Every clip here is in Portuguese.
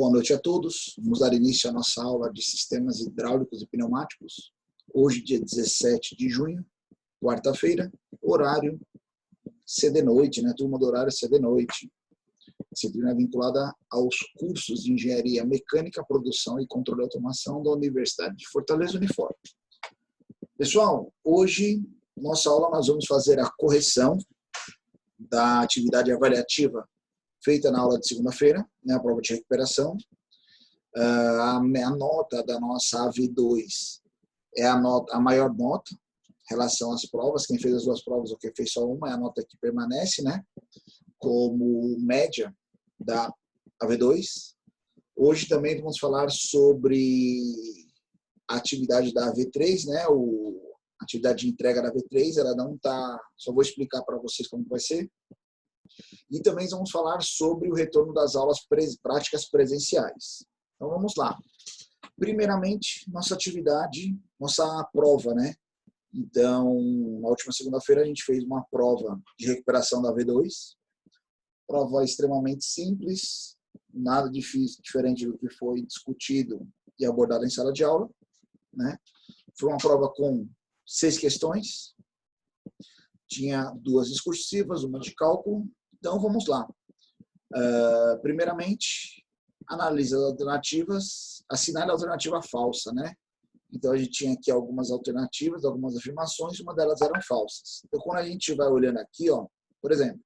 Boa noite a todos. Vamos dar início à nossa aula de sistemas hidráulicos e pneumáticos. Hoje, dia 17 de junho, quarta-feira, horário CD-noite, né? Turma do horário CD-noite. Disciplina vinculada aos cursos de Engenharia Mecânica, Produção e Controle de Automação da Universidade de Fortaleza, Unifor. Pessoal, hoje, nossa aula, nós vamos fazer a correção da atividade avaliativa feita na aula de segunda-feira, né, a prova de recuperação. A nota da nossa AV2 é a maior nota em relação às provas. Quem fez as duas provas ou quem fez só uma é a nota que permanece, né, como média da AV2. Hoje também vamos falar sobre a atividade da AV3, né, a atividade de entrega da AV3, ela não está, só vou explicar para vocês como vai ser. E também vamos falar sobre o retorno das aulas práticas presenciais. Então vamos lá. Primeiramente, nossa atividade, nossa prova, né? Então, na última segunda-feira a gente fez uma prova de recuperação da V2. Prova extremamente simples, nada difícil, diferente do que foi discutido e abordado em sala de aula, né? Foi uma prova com 6 questões. Tinha 2 discursivas, uma de cálculo. Então, vamos lá. Primeiramente, analise as alternativas, assinale a alternativa falsa, né? Então, a gente tinha aqui algumas alternativas, algumas afirmações, uma delas eram falsas. Então, quando a gente vai olhando aqui, ó, por exemplo,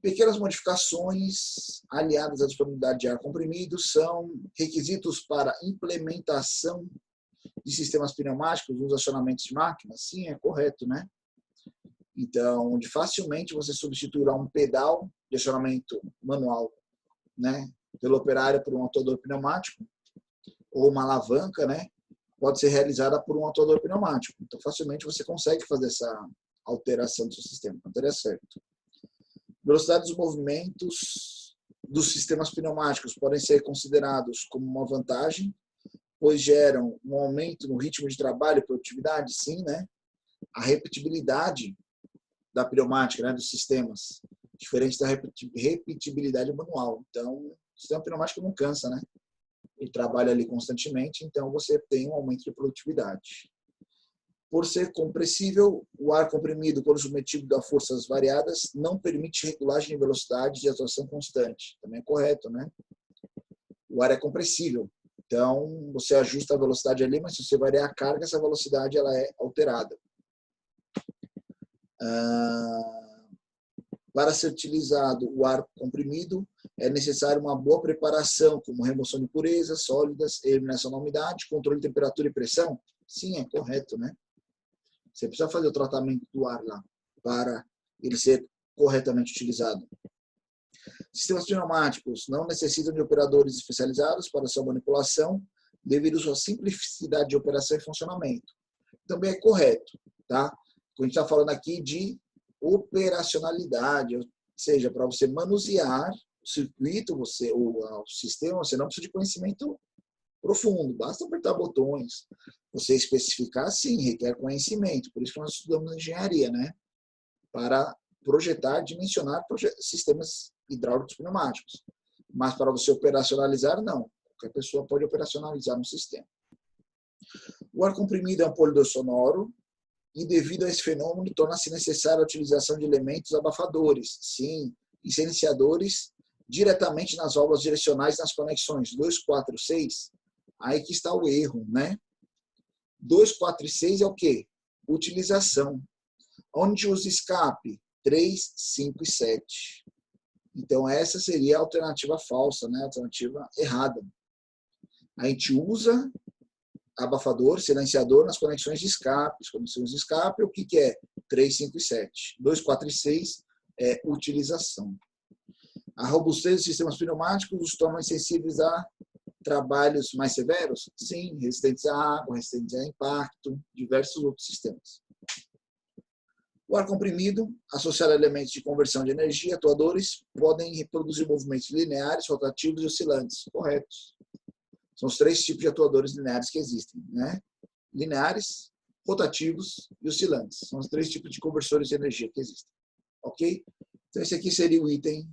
pequenas modificações aliadas à disponibilidade de ar comprimido são requisitos para implementação de sistemas pneumáticos nos acionamentos de máquinas? Sim, é correto, né? Então, onde facilmente você substituirá um pedal de acionamento manual, né, pelo operário por um atuador pneumático, ou uma alavanca, né, pode ser realizada por um atuador pneumático. Então, facilmente você consegue fazer essa alteração do seu sistema. Então, daria certo. Velocidade dos movimentos dos sistemas pneumáticos podem ser considerados como uma vantagem, pois geram um aumento no ritmo de trabalho e produtividade, sim, né? A repetibilidade da pneumática, né, dos sistemas, diferente da repetibilidade manual. Então, o sistema pneumático não cansa, né? Ele trabalha ali constantemente, então você tem um aumento de produtividade. Por ser compressível, o ar comprimido, quando submetido a forças variadas, não permite regulagem de velocidade de atuação constante. Também é correto, né? O ar é compressível, então você ajusta a velocidade ali, mas se você variar a carga, essa velocidade ela é alterada. Para ser utilizado o ar comprimido, é necessário uma boa preparação, como remoção de impurezas sólidas, eliminação da umidade, controle de temperatura e pressão? Sim, é correto, né? Você precisa fazer o tratamento do ar lá, para ele ser corretamente utilizado. Sistemas pneumáticos não necessitam de operadores especializados para sua manipulação, devido à sua simplicidade de operação e funcionamento. Também é correto, tá? A gente está falando aqui de operacionalidade, ou seja, para você manusear o circuito, o sistema, você não precisa de conhecimento profundo, basta apertar botões. Você especificar, sim, requer conhecimento, por isso que nós estudamos engenharia, né? Para projetar, dimensionar sistemas hidráulicos pneumáticos. Mas para você operacionalizar, não. Qualquer pessoa pode operacionalizar um sistema. O ar comprimido é um polidor sonoro, e devido a esse fenômeno, torna-se necessária a utilização de elementos abafadores, sim, e silenciadores diretamente nas válvulas direcionais nas conexões 2, 4, 6. Aí que está o erro, né? 2, 4 e 6 é o quê? Utilização. Onde usa escape? 3, 5 e 7. Então, essa seria a alternativa falsa, né? A alternativa errada. A gente usa abafador, silenciador nas conexões de escape. As conexões de escape, o que é? 3, 5 e 7. 2, 4 e 6 é utilização. A robustez dos sistemas pneumáticos os torna insensíveis a trabalhos mais severos? Sim, resistentes à água, resistentes a impacto, diversos outros sistemas. O ar comprimido, associado a elementos de conversão de energia, atuadores, podem reproduzir movimentos lineares, rotativos e oscilantes. Corretos. São os 3 tipos de atuadores lineares que existem, né? Lineares, rotativos e oscilantes. São os 3 tipos de conversores de energia que existem. Ok? Então, esse aqui seria o item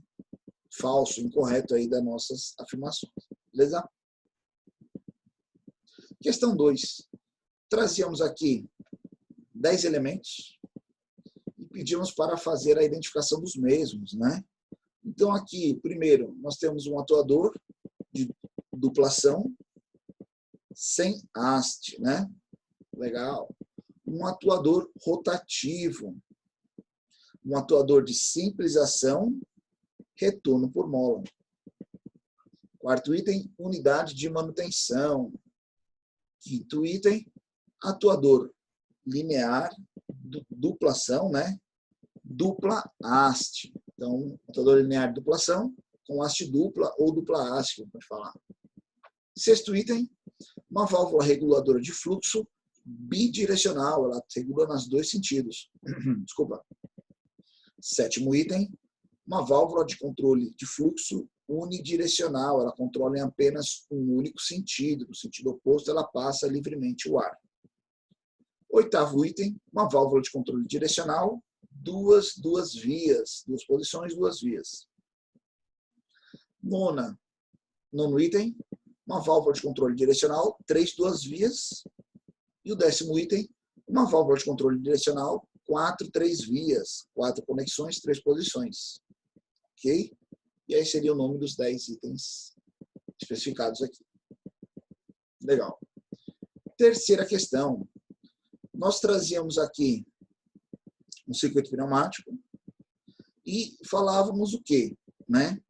falso, incorreto aí das nossas afirmações. Beleza? Questão 2. Trazíamos aqui 10 elementos e pedimos para fazer a identificação dos mesmos, né? Então, aqui, primeiro, nós temos um atuador de duplação sem haste, né? Legal. Um atuador rotativo. Um atuador de simples ação, retorno por mola. Quarto item, unidade de manutenção. Quinto item, atuador linear, duplação, né? Dupla haste. Então, atuador linear de duplação com haste dupla ou dupla haste, pode falar. Sexto item, uma válvula reguladora de fluxo bidirecional, ela regula nos dois sentidos. Desculpa. Sétimo item, uma válvula de controle de fluxo unidirecional, ela controla em apenas um único sentido, no sentido oposto ela passa livremente o ar. Oitavo item, uma válvula de controle direcional, duas vias, duas posições, duas vias. Nono item, uma válvula de controle direcional, duas vias. E o 10º item, uma válvula de controle direcional, 3 vias, 4 conexões, 3 posições. Ok? E aí seria o nome dos 10 itens especificados aqui. Legal. Terceira questão. Nós trazíamos aqui um circuito pneumático e falávamos o quê? Né?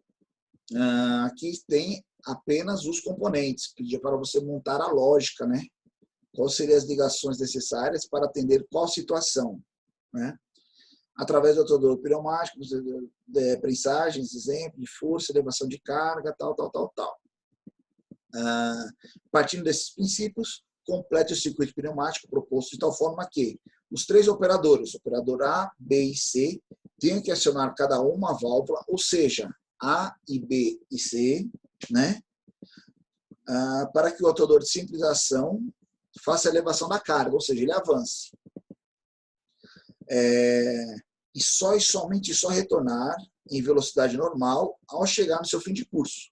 Aqui tem apenas os componentes. Pedia para você montar a lógica, né? Quais seriam as ligações necessárias para atender qual situação, né? Através do atuador pneumático, prensagens, exemplo de força, elevação de carga, tal. Partindo desses princípios, complete o circuito pneumático proposto de tal forma que os 3 operadores, operador A, B e C, tenham que acionar cada uma válvula, ou seja, A e B e C, né? Para que o atuador de simples ação faça a elevação da carga, ou seja, ele avance. E somente retornar em velocidade normal ao chegar no seu fim de curso.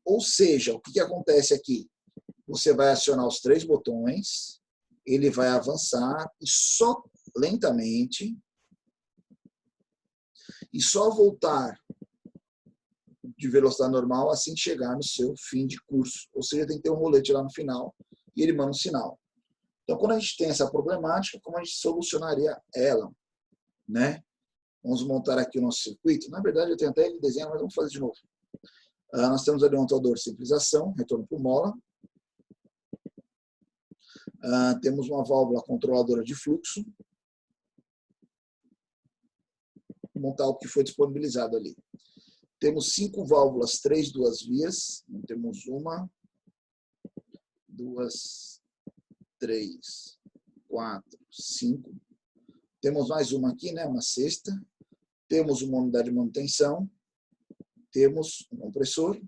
Ou seja, o que acontece aqui? Você vai acionar os 3 botões, ele vai avançar e só lentamente e só voltar de velocidade normal assim chegar no seu fim de curso. Ou seja, tem que ter um rolete lá no final e ele manda um sinal. Então, quando a gente tem essa problemática, como a gente solucionaria ela? Né? Vamos montar aqui o nosso circuito. Na verdade, eu tenho até ele desenho, mas vamos fazer de novo. Nós temos ali um atuador de simples ação, retorno por mola. Temos uma válvula controladora de fluxo. Vou montar o que foi disponibilizado ali. Temos 5 válvulas, 3 duas vias. Então, temos 1, 2, 3, 4, 5. Temos mais uma aqui, né? Uma sexta. Temos uma unidade de manutenção. Temos um compressor.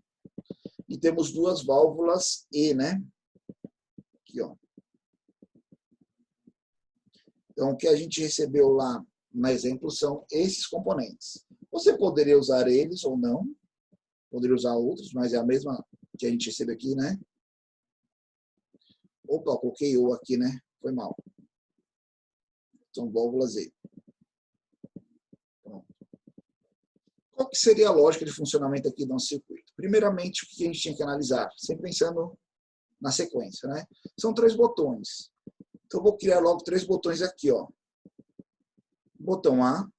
E temos 2 válvulas E, né? Aqui, ó. Então, o que a gente recebeu lá no exemplo são esses componentes. Você poderia usar eles ou não. Poderia usar outros, mas é a mesma que a gente recebe aqui, né? Opa, coloquei O aqui, né? Foi mal. São válvulas E. Pronto. Qual que seria a lógica de funcionamento aqui do nosso circuito? Primeiramente, o que a gente tinha que analisar? Sempre pensando na sequência, né? São 3 botões. Então, eu vou criar logo 3 botões aqui, ó. Botão A.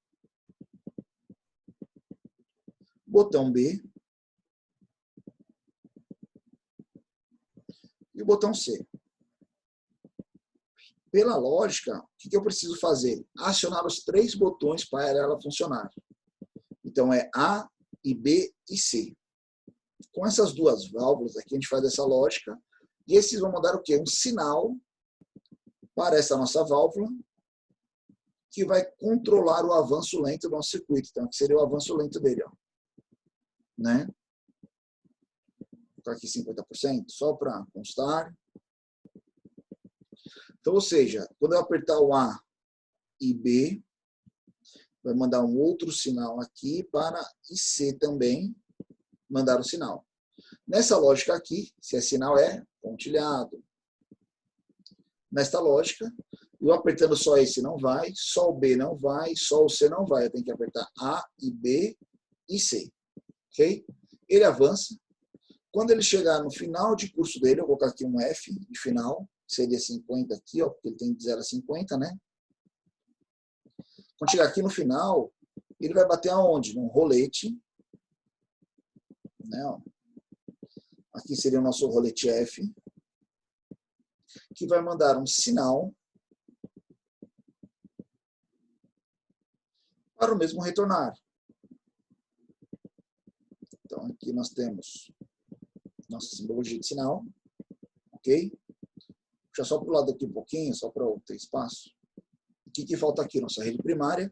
Botão B. E o botão C. Pela lógica, o que eu preciso fazer? Acionar os 3 botões para ela funcionar. Então, é A, e B e C. Com essas 2 válvulas aqui, a gente faz essa lógica. E esses vão mandar o quê? Um sinal para essa nossa válvula que vai controlar o avanço lento do nosso circuito. Então, aqui seria o avanço lento dele, ó. Né? Vou colocar aqui 50%, só para constar. Então, ou seja, quando eu apertar o A e B, vai mandar um outro sinal aqui para IC também mandar o sinal. Nessa lógica aqui, se é sinal é pontilhado. Nesta lógica, eu apertando só esse não vai, só o B não vai, só o C não vai. Eu tenho que apertar A e B e C. Ok? Ele avança. Quando ele chegar no final de curso dele, eu vou colocar aqui um F de final, seria 50 aqui, ó, porque ele tem de 0 a 50, né? Quando chegar aqui no final, ele vai bater aonde? Num rolete, né? Ó. Aqui seria o nosso rolete F, que vai mandar um sinal para o mesmo retornar. Então, aqui nós temos nossa simbologia de sinal, ok? Puxa só para o lado aqui um pouquinho, só para eu ter espaço. O que falta aqui? Nossa rede primária.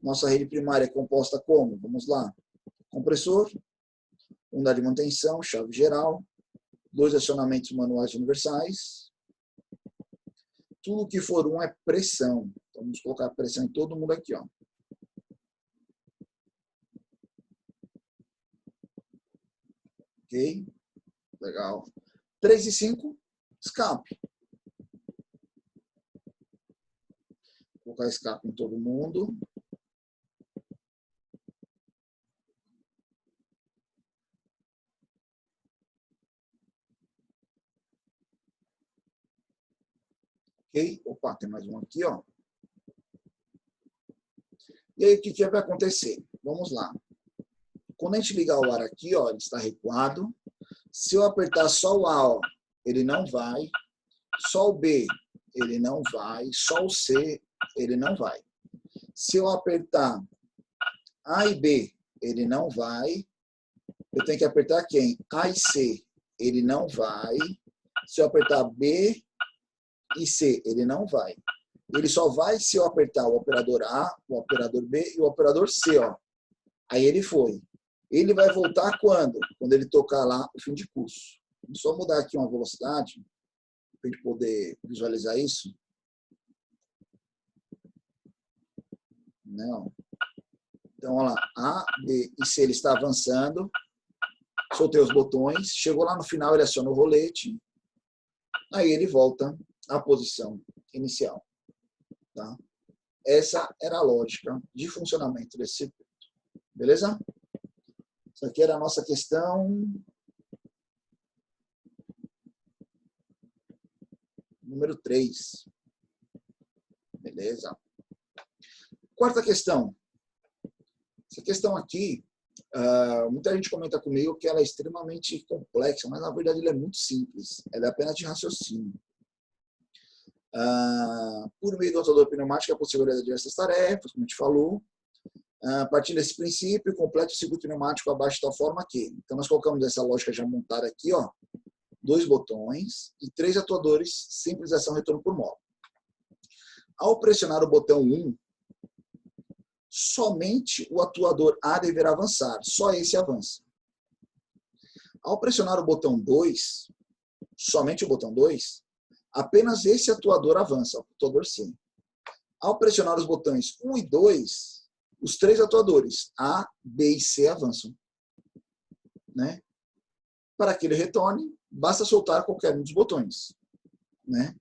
Nossa rede primária é composta como? Vamos lá. Compressor, unidade de manutenção, chave geral, 2 acionamentos manuais universais. Tudo que for um é pressão. Então, vamos colocar pressão em todo mundo aqui, ó. Ok? Legal. 3 e 5, escape. Vou colocar escape em todo mundo. Ok? Opa, tem mais um aqui, ó. E aí, o que vai acontecer? Vamos lá. Quando a gente ligar o ar aqui, ó, ele está recuado. Se eu apertar só o A, ó, ele não vai. Só o B, ele não vai. Só o C, ele não vai. Se eu apertar A e B, ele não vai. Eu tenho que apertar quem? A e C, ele não vai. Se eu apertar B e C, ele não vai. Ele só vai se eu apertar o operador A, o operador B e o operador C, ó. Aí ele foi. Ele vai voltar quando? Quando ele tocar lá o fim de curso. Vamos só mudar aqui uma velocidade, para a gente poder visualizar isso. Não. Então, olha lá, A, B e C, ele está avançando. Soltei os botões. Chegou lá no final, ele aciona o rolete. Aí ele volta à posição inicial. Tá? Essa era a lógica de funcionamento desse circuito. Beleza? Isso aqui era a nossa questão número 3. Beleza? Quarta questão. Essa questão aqui, muita gente comenta comigo que ela é extremamente complexa, mas na verdade ela é muito simples. Ela é apenas de raciocínio. Por meio do atuador pneumático é possível realizar diversas tarefas, como a gente falou. A partir desse princípio, complete o circuito pneumático abaixo de tal forma que. Então, nós colocamos essa lógica já montada aqui, ó, 2 botões e 3 atuadores, simples ação, retorno por mola. Ao pressionar o botão 1, somente o atuador A deverá avançar, só esse avança. Ao pressionar o botão 2, somente o botão 2, apenas esse atuador avança, o atuador C. Ao pressionar os botões 1 e 2, os 3 atuadores, A, B e C, avançam. Né? Para que ele retorne, basta soltar qualquer um dos botões. Né?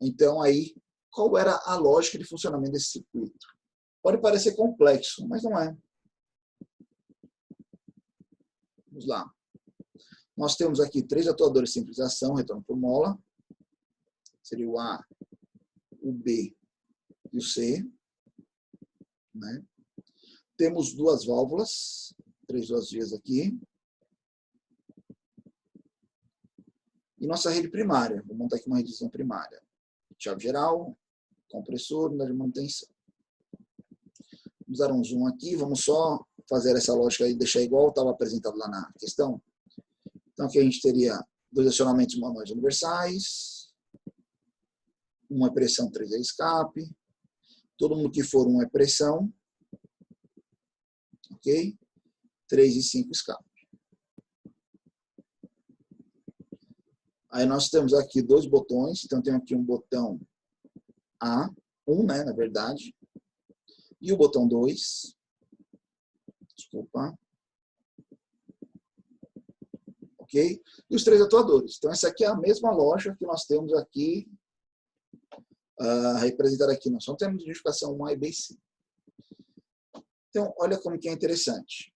Então, aí, qual era a lógica de funcionamento desse circuito? Pode parecer complexo, mas não é. Vamos lá. Nós temos aqui 3 atuadores de simples ação, retorno por mola. Seria o A, o B e o C. Né? Temos 2 válvulas, 3 vias aqui. E nossa rede primária. Vou montar aqui uma redezinha primária. Chave geral, compressor, unidade de manutenção. Vamos dar um zoom aqui. Vamos só fazer essa lógica e deixar igual estava apresentado lá na questão. Então, aqui a gente teria 2 acionamentos manuais universais. 1 é pressão, 3 é escape. Todo mundo que for 1 é pressão. Ok? 3 e 5 escape. Aí nós temos aqui 2 botões. Então, tem aqui um botão A, 1, né, na verdade. E o botão 2, desculpa, ok? E os 3 atuadores. Então, essa aqui é a mesma loja que nós temos aqui, representada aqui. Nós só temos identificação 1A e B e C. Então, olha como que é interessante.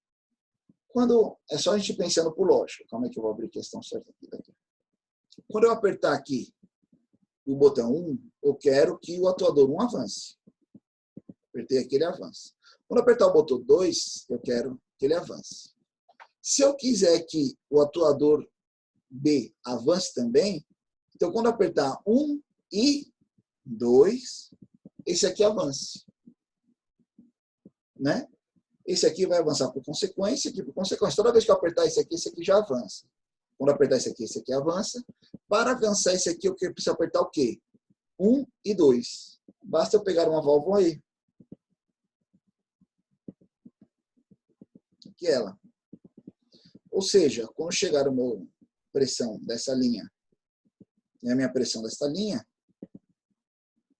Quando é só a gente pensando por lógica. Calma aí que eu vou abrir a questão certa aqui. Daqui. Quando eu apertar aqui o botão 1, eu quero que o atuador 1 avance. Apertei aqui, ele avança. Quando eu apertar o botão 2, eu quero que ele avance. Se eu quiser que o atuador B avance também, então quando eu apertar 1 e 2, esse aqui avance. Né? Esse aqui vai avançar por consequência, aqui por consequência. Toda vez que eu apertar esse aqui já avança. Quando eu apertar esse aqui avança. Para avançar esse aqui, eu preciso apertar o quê? 1 e 2. Basta eu pegar uma válvula aí. Aqui ela. Ou seja, quando chegar a minha pressão dessa linha e a minha pressão dessa linha,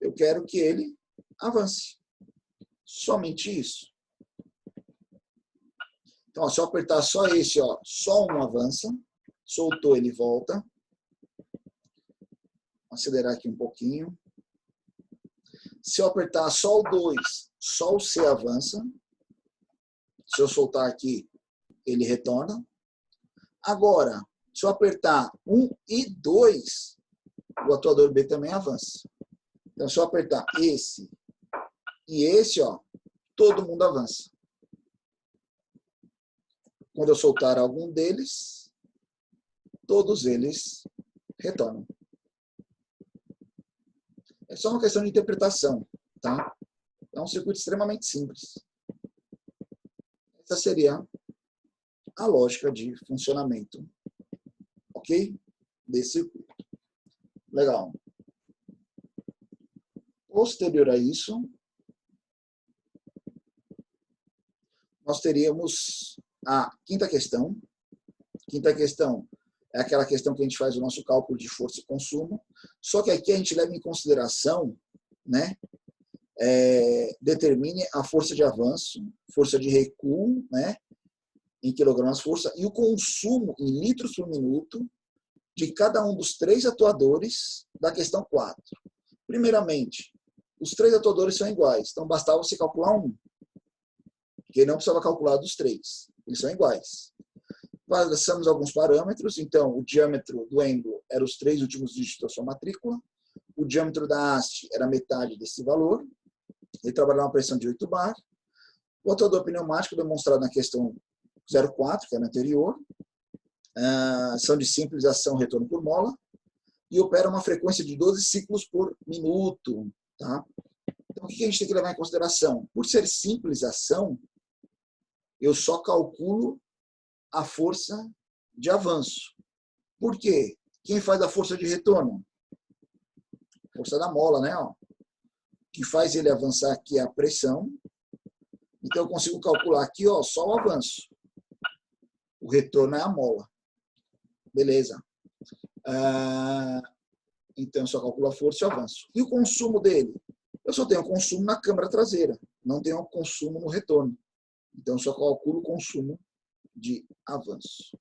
eu quero que ele avance. Somente isso. Então, ó, se eu apertar só esse, ó, só um avança, soltou, ele volta. Vou acelerar aqui um pouquinho. Se eu apertar só o 2, só o C avança. Se eu soltar aqui, ele retorna. Agora, se eu apertar 1 e 2, o atuador B também avança. Então, se eu apertar esse e esse, ó, todo mundo avança. Quando eu soltar algum deles, todos eles retornam. É só uma questão de interpretação, tá? É um circuito extremamente simples. Essa seria a lógica de funcionamento, ok? Desse circuito. Legal. Posterior a isso, nós teríamos a quinta questão. Quinta questão é aquela questão que a gente faz o nosso cálculo de força e consumo, só que aqui a gente leva em consideração, né, determine a força de avanço, força de recuo, né, em quilogramas força, e o consumo em litros por minuto de cada um dos 3 atuadores da questão 4. Primeiramente, os 3 atuadores são iguais, então bastava você calcular um, porque não precisava calcular dos 3, eles são iguais. Passamos alguns parâmetros, então o diâmetro do êmbolo era os 3 últimos dígitos da sua matrícula, o diâmetro da haste era metade desse valor, ele trabalhava uma pressão de 8 bar, o atuador pneumático demonstrado na questão 04, que era anterior, são de simples ação retorno por mola, e opera uma frequência de 12 ciclos por minuto. Tá? Então, o que a gente tem que levar em consideração? Por ser simples ação, eu só calculo a força de avanço. Por quê? Quem faz a força de retorno? Força da mola, né? Ó. O que faz ele avançar aqui é a pressão. Então, eu consigo calcular aqui, ó, só o avanço. O retorno é a mola. Beleza. Então, eu só calculo a força e o avanço. E o consumo dele? Eu só tenho consumo na câmara traseira. Não tenho consumo no retorno. Então, eu só calculo o consumo de avanço.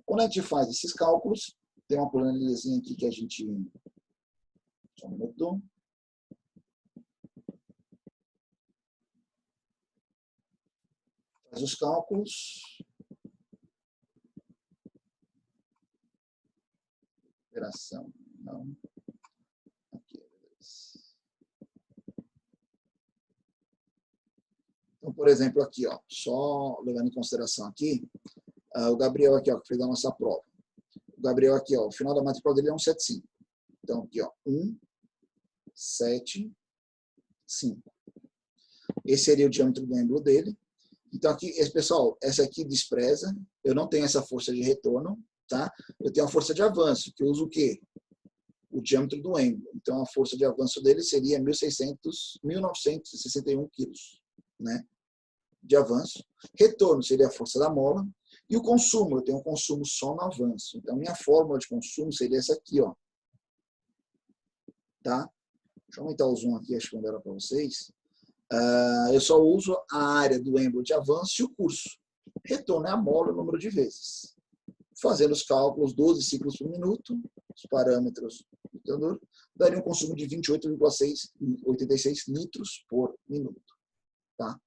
Quando a gente faz esses cálculos, tem uma planilhazinha aqui que a gente... Só um minuto. Faz os cálculos. Operação, não. Aqui, então, por exemplo, aqui, ó, só levando em consideração aqui, o Gabriel aqui, ó, que fez a nossa prova. O Gabriel aqui, ó, o final da matrícula dele é 175. Então, aqui, ó, 175. Esse seria o diâmetro do êmbolo dele. Então, aqui, pessoal, essa aqui despreza. Eu não tenho essa força de retorno, tá? Eu tenho a força de avanço, que eu uso o quê? O diâmetro do êmbolo. Então, a força de avanço dele seria 1961 quilos, né? De avanço. Retorno seria a força da mola. E o consumo, eu tenho um consumo só no avanço. Então, minha fórmula de consumo seria essa aqui, ó. Tá? Deixa eu aumentar o zoom aqui, acho que não era para vocês. Eu só uso a área do êmbolo de avanço e o curso. Retorno é a mola, o número de vezes. Fazendo os cálculos, 12 ciclos por minuto, os parâmetros do computador, daria um consumo de 28,86 litros por minuto. Tá?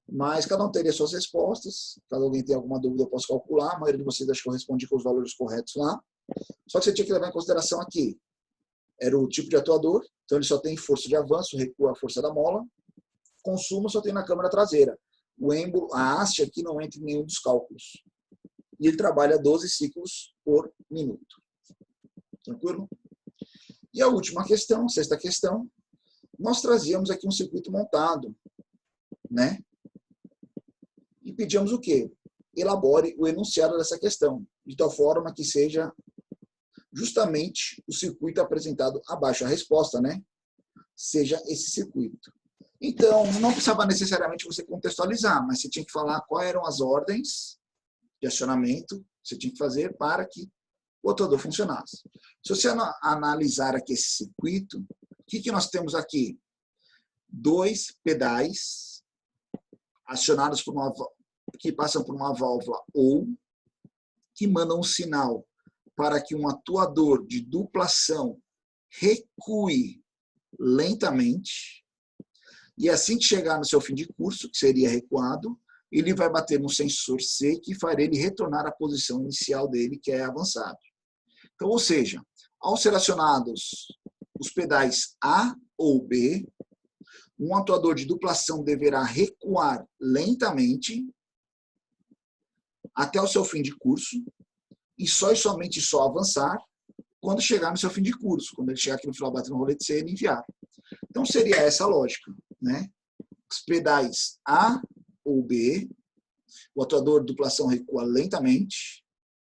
Mas cada um teria suas respostas. Caso alguém tenha alguma dúvida, eu posso calcular. A maioria de vocês acho que eu respondi com os valores corretos lá. Só que você tinha que levar em consideração aqui. Era o tipo de atuador, então ele só tem força de avanço, recua a força da mola. Consumo só tem na câmara traseira. O êmbolo, a haste aqui não entra em nenhum dos cálculos. E ele trabalha 12 ciclos por minuto. Tranquilo? E a última questão, sexta questão, nós trazíamos aqui um circuito montado, né? E pedíamos o quê? Elabore o enunciado dessa questão, de tal forma que seja justamente o circuito apresentado abaixo, a resposta, né? Seja esse circuito. Então, não precisava necessariamente você contextualizar, mas você tinha que falar quais eram as ordens de acionamento que você tinha que fazer para que o atuador funcionasse. Se você analisar aqui esse circuito, o que nós temos aqui? 2 pedais acionados por que passam por uma válvula ou que mandam um sinal para que um atuador de dupla ação recue lentamente e assim que chegar no seu fim de curso, que seria recuado, ele vai bater no sensor C que fará ele retornar à posição inicial dele, que é avançado. Então, ou seja, ao ser acionados os pedais A ou B, um atuador de dupla ação deverá recuar lentamente até o seu fim de curso e somente avançar quando chegar no seu fim de curso, quando ele chegar aqui no final, bater no rolete C e enviar. Então, seria essa a lógica, né? Os pedais A ou B, o atuador de dupla ação recua lentamente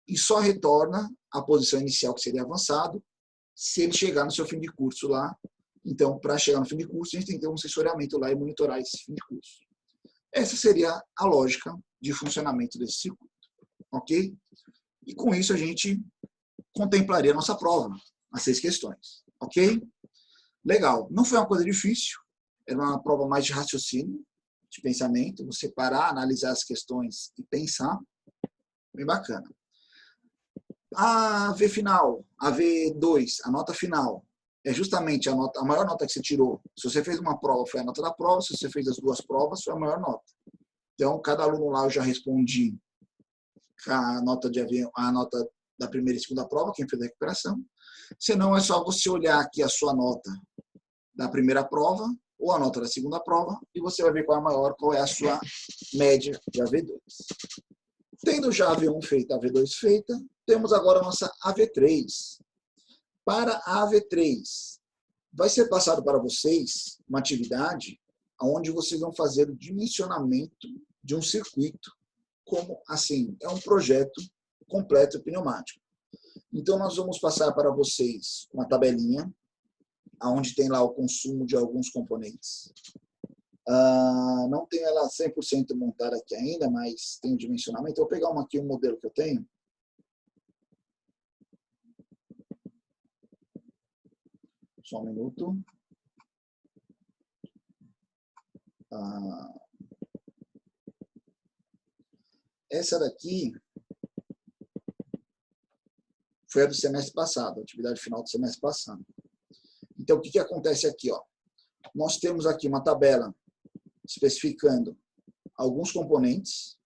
e só retorna à posição inicial, que seria avançado, se ele chegar no seu fim de curso lá. Então, para chegar no fim de curso, a gente tem que ter um sensoriamento lá e monitorar esse fim de curso. Essa seria a lógica de funcionamento desse circuito. Ok? E com isso a gente contemplaria a nossa prova, as 6 questões. Ok? Legal. Não foi uma coisa difícil, era uma prova mais de raciocínio, de pensamento, você parar, analisar as questões e pensar. Bem bacana. A V final, a V2, a nota final, é justamente a maior nota que você tirou. Se você fez uma prova, foi a nota da prova. Se você fez as 2 provas, foi a maior nota. Então, cada aluno lá eu já respondi a nota da primeira e segunda prova, quem fez a recuperação. Senão, é só você olhar aqui a sua nota da primeira prova ou a nota da segunda prova e você vai ver qual é a maior, qual é a sua média de AV2. Tendo já a AV1 feita, a AV2 feita, temos agora a nossa AV3. Para a AV3, vai ser passado para vocês uma atividade onde vocês vão fazer o dimensionamento de um circuito, como assim, é um projeto completo pneumático. Então, nós vamos passar para vocês uma tabelinha, onde tem lá o consumo de alguns componentes. Não tenho ela 100% montada aqui ainda, mas tem o dimensionamento. Eu vou pegar aqui um modelo que eu tenho. Só um minuto. Essa daqui foi a do semestre passado, a atividade final do semestre passado. Então, o que acontece aqui? Ó? Nós temos aqui uma tabela especificando alguns componentes,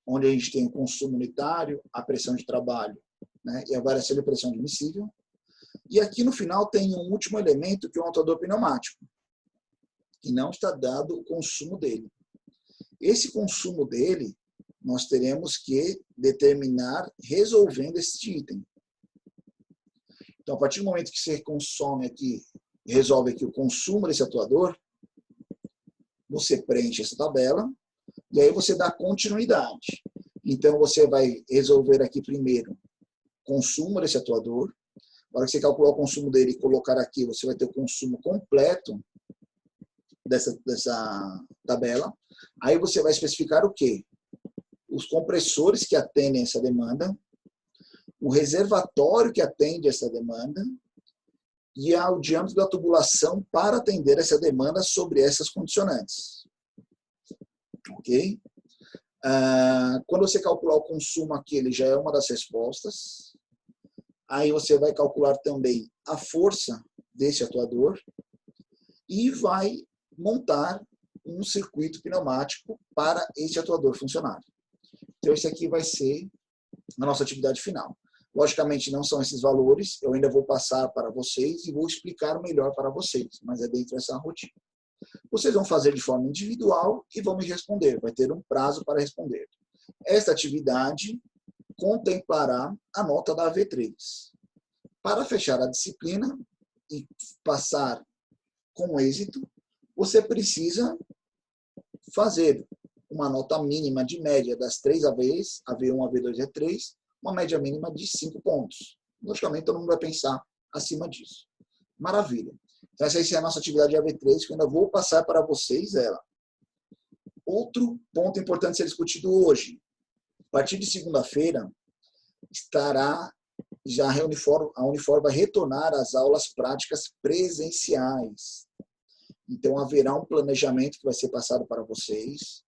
onde a gente tem o consumo unitário, a pressão de trabalho, né, e a variação de pressão admissível. E aqui no final tem um último elemento, que é o atuador pneumático, que não está dado o consumo dele. Esse consumo dele, nós teremos que determinar resolvendo este item. Então, a partir do momento que você consome aqui, resolve aqui o consumo desse atuador, você preenche essa tabela e aí você dá continuidade. Então, você vai resolver aqui primeiro consumo desse atuador. Na hora que você calcular o consumo dele e colocar aqui, você vai ter o consumo completo dessa tabela. Aí você vai especificar o quê? Os compressores que atendem essa demanda, o reservatório que atende essa demanda e o diâmetro da tubulação para atender essa demanda sobre essas condicionantes. ok? Quando você calcular o consumo aqui, ele já é uma das respostas. Aí você vai calcular também a força desse atuador e vai montar um circuito pneumático para esse atuador funcionar. Então, esse aqui vai ser a nossa atividade final. Logicamente, não são esses valores, eu ainda vou passar para vocês e vou explicar melhor para vocês, mas é dentro dessa rotina. Vocês vão fazer de forma individual e vão me responder, vai ter um prazo para responder. Esta atividade contemplará a nota da AV3. Para fechar a disciplina e passar com êxito, você precisa fazer uma nota mínima de média das 3 AVs, AV1, AV2 e AV3, uma média mínima de 5 pontos. Logicamente, todo mundo vai pensar acima disso. Maravilha. Então, essa é a nossa atividade de AV3, que eu ainda vou passar para vocês ela. Outro ponto importante a ser discutido hoje. A partir de segunda-feira, estará já a Unifor vai retornar às aulas práticas presenciais. Então, haverá um planejamento que vai ser passado para vocês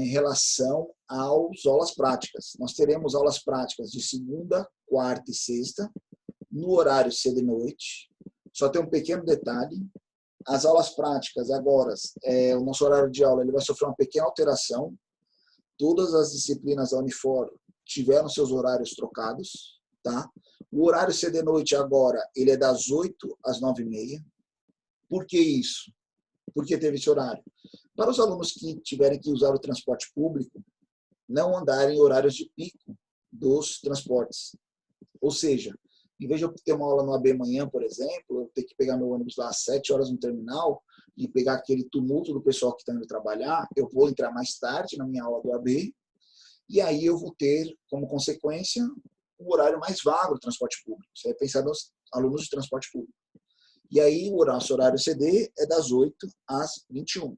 em relação às aulas práticas. Nós teremos aulas práticas de segunda, quarta e sexta, no horário cedo e noite. Só tem um pequeno detalhe. As aulas práticas agora, o nosso horário de aula ele vai sofrer uma pequena alteração. Todas as disciplinas da Unifor tiveram seus horários trocados. Tá? O horário cedo e noite agora ele é das 8 às 9h30. Por que isso? Por que teve esse horário? Para os alunos que tiverem que usar o transporte público, não andarem em horários de pico dos transportes. Ou seja, em vez de eu ter uma aula no AB manhã, por exemplo, eu ter que pegar meu ônibus lá às 7 horas no terminal e pegar aquele tumulto do pessoal que está indo trabalhar, eu vou entrar mais tarde na minha aula do AB e aí eu vou ter, como consequência, um horário mais vago do transporte público. Você vai pensar nos alunos de transporte público. E aí o nosso horário CD é das 8 às 21.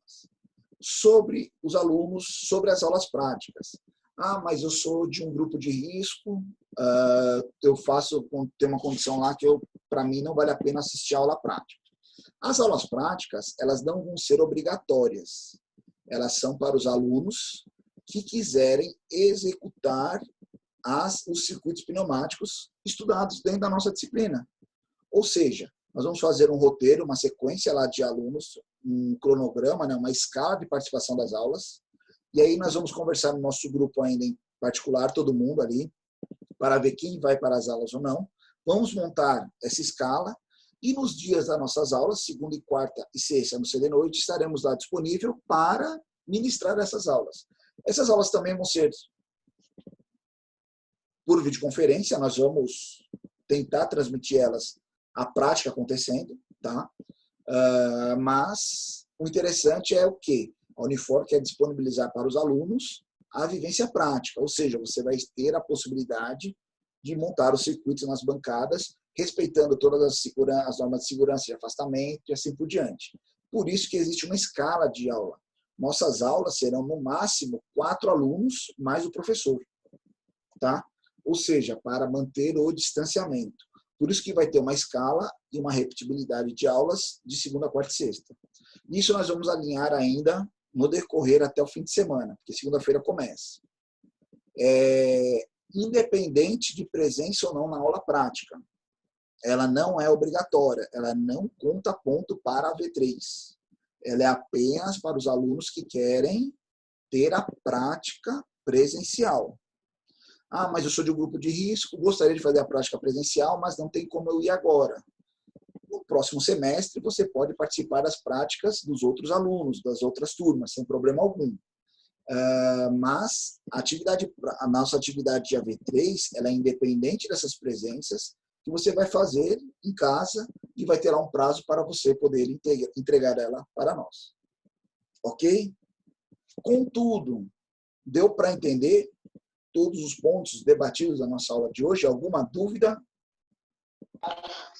Sobre os alunos, sobre as aulas práticas. Mas eu sou de um grupo de risco, eu tem uma condição lá que para mim não vale a pena assistir a aula prática. As aulas práticas, elas não vão ser obrigatórias. Elas são para os alunos que quiserem executar os circuitos pneumáticos estudados dentro da nossa disciplina. Ou seja, nós vamos fazer um roteiro, uma sequência lá de alunos, um cronograma, né, uma escala de participação das aulas. E aí nós vamos conversar no nosso grupo ainda em particular, todo mundo ali, para ver quem vai para as aulas ou não. Vamos montar essa escala e nos dias das nossas aulas, segunda e quarta e sexta, no CD Noite, estaremos lá disponível para ministrar essas aulas. Essas aulas também vão ser por videoconferência, nós vamos tentar transmitir elas a prática acontecendo, tá? Mas o interessante é o quê? A Unifor quer disponibilizar para os alunos a vivência prática, ou seja, você vai ter a possibilidade de montar os circuitos nas bancadas, respeitando todas as normas de segurança, de afastamento e assim por diante. Por isso que existe uma escala de aula. Nossas aulas serão, no máximo, 4 alunos mais o professor, tá? Ou seja, para manter o distanciamento. Por isso que vai ter uma escala e uma repetibilidade de aulas de segunda, quarta e sexta. Isso nós vamos alinhar ainda no decorrer até o fim de semana, porque segunda-feira começa. Independente de presença ou não na aula prática, ela não é obrigatória, ela não conta ponto para a V3. Ela é apenas para os alunos que querem ter a prática presencial. Mas eu sou de um grupo de risco, gostaria de fazer a prática presencial, mas não tem como eu ir agora. No próximo semestre, você pode participar das práticas dos outros alunos, das outras turmas, sem problema algum. Mas a nossa atividade de AV3, ela é independente dessas presenças, que você vai fazer em casa e vai ter lá um prazo para você poder entregar ela para nós. Ok? Contudo, deu para entender todos os pontos debatidos na nossa aula de hoje? Alguma dúvida?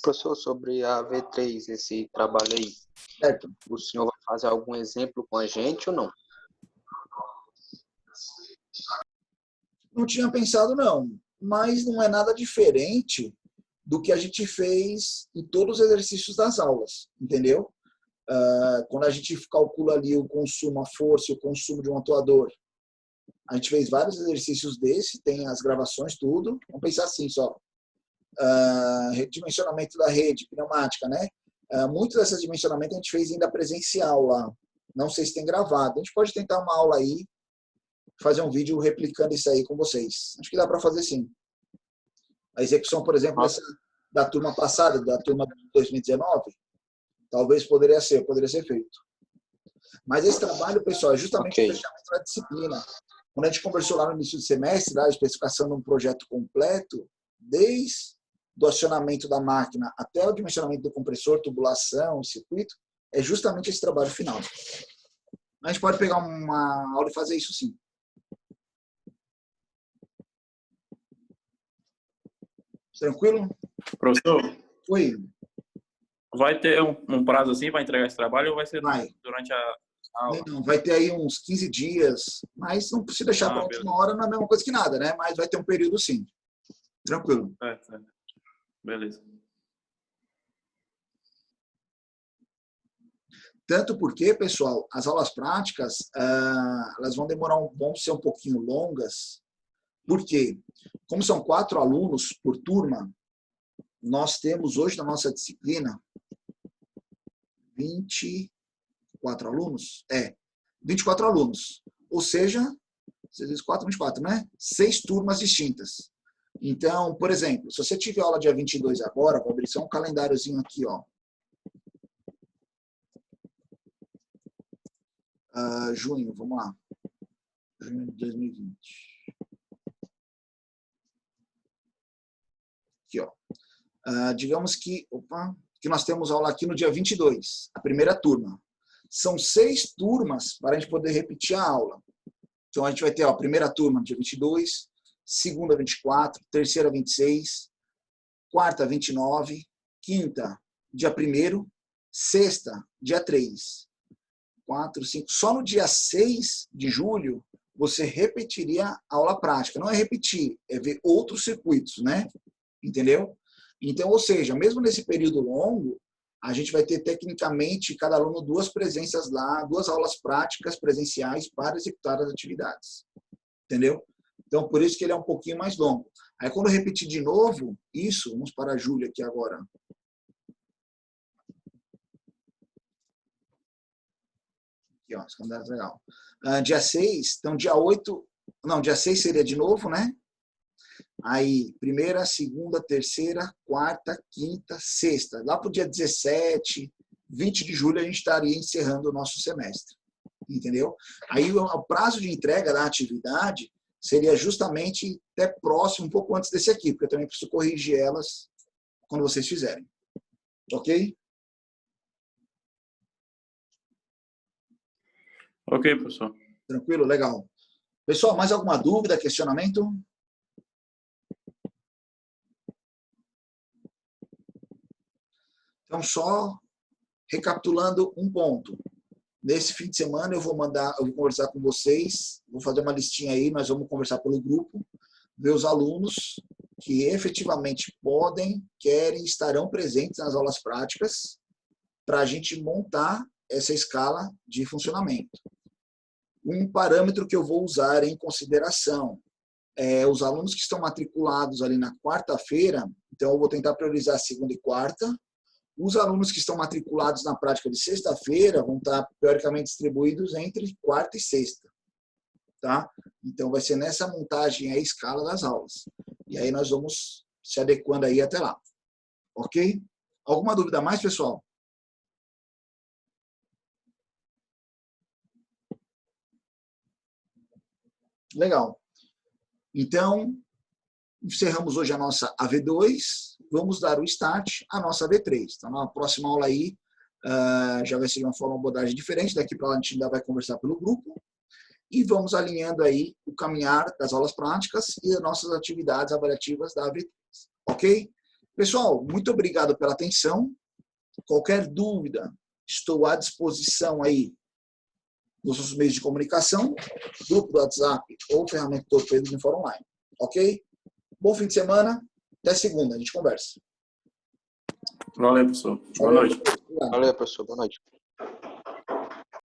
Professor, sobre a V3, esse trabalho aí, Certo. O senhor vai fazer algum exemplo com a gente ou não? Não tinha pensado, não. Mas não é nada diferente do que a gente fez em todos os exercícios das aulas, entendeu? Quando a gente calcula ali o consumo, a força e o consumo de um atuador, a gente fez vários exercícios desse, tem as gravações, tudo. Vamos pensar assim só. Dimensionamento da rede pneumática, né? Muitos desses dimensionamentos a gente fez ainda presencial lá. Não sei se tem gravado. A gente pode tentar uma aula aí, fazer um vídeo replicando isso aí com vocês. Acho que dá para fazer sim. A execução, por exemplo, da turma passada, da turma de 2019, talvez poderia ser feito. Mas esse trabalho, pessoal, é justamente o fechamento da disciplina. Quando a gente conversou lá no início do semestre, a especificação de um projeto completo, desde do acionamento da máquina até o dimensionamento do compressor, tubulação, circuito, é justamente esse trabalho final. A gente pode pegar uma aula e fazer isso sim. Tranquilo? Professor? Oi. Vai ter um prazo assim para entregar esse trabalho ou vai ser durante a aula? Não, vai ter aí uns 15 dias, mas não precisa deixar para a última hora, não é a mesma coisa que nada, né? Mas vai ter um período sim. Tranquilo. Beleza. Tanto porque, pessoal, as aulas práticas, elas vão ser um pouquinho longas, porque, como são 4 alunos por turma, nós temos hoje na nossa disciplina 24 alunos? 24 alunos. Ou seja, 6 vezes 4, 24, né? 6 turmas distintas. Então, por exemplo, se você tiver aula dia 22 agora, vou abrir só um calendáriozinho aqui, ó. Junho, vamos lá. Junho de 2020. Aqui, ó. Digamos que nós temos aula aqui no dia 22, a primeira turma. São 6 turmas para a gente poder repetir a aula. Então, a gente vai ter a primeira turma dia 22, segunda 24, terceira 26, quarta 29, quinta dia 1º, sexta dia 3, 4, 5. Só no dia 6 de julho você repetiria a aula prática. Não é repetir, é ver outros circuitos, né? Entendeu? Então, ou seja, mesmo nesse período longo, a gente vai ter tecnicamente cada aluno 2 presenças lá, 2 aulas práticas presenciais para executar as atividades. Entendeu? Então, por isso que ele é um pouquinho mais longo. Aí, quando eu repetir de novo isso, vamos para a Júlia aqui agora. Aqui, ó, esse calendário é legal. Dia 6, então dia 8, não, dia 6 seria de novo, né? Aí, primeira, segunda, terceira, quarta, quinta, sexta. Lá para o dia 17, 20 de julho, a gente estaria encerrando o nosso semestre. Entendeu? Aí, o prazo de entrega da atividade seria justamente até próximo, um pouco antes desse aqui, porque eu também preciso corrigir elas quando vocês fizerem. Ok? Ok, professor. Tranquilo? Legal. Pessoal, mais alguma dúvida, questionamento? Então, só recapitulando um ponto. Nesse fim de semana eu vou conversar com vocês, vou fazer uma listinha aí, nós vamos conversar pelo grupo, ver os alunos que efetivamente podem, querem, estarão presentes nas aulas práticas, para a gente montar essa escala de funcionamento. Um parâmetro que eu vou usar em consideração é os alunos que estão matriculados ali na quarta-feira, então eu vou tentar priorizar segunda e quarta. Os alunos que estão matriculados na prática de sexta-feira vão estar, teoricamente, distribuídos entre quarta e sexta. Tá? Então, vai ser nessa montagem a escala das aulas. E aí nós vamos se adequando aí até lá. Ok? Alguma dúvida a mais, pessoal? Legal. Então, encerramos hoje a nossa AV2, vamos dar o start à nossa AV3. Então, na próxima aula aí, já vai ser de uma forma abordagem diferente, daqui para lá a gente ainda vai conversar pelo grupo, e vamos alinhando aí o caminhar das aulas práticas e das nossas atividades avaliativas da AV3. Ok? Pessoal, muito obrigado pela atenção. Qualquer dúvida, estou à disposição aí nos nossos meios de comunicação, grupo do WhatsApp ou ferramenta Torpedo no Fórum Online. Ok? Bom fim de semana. Até segunda. A gente conversa. Valeu, professor. Boa noite. Valeu, professor. Boa noite.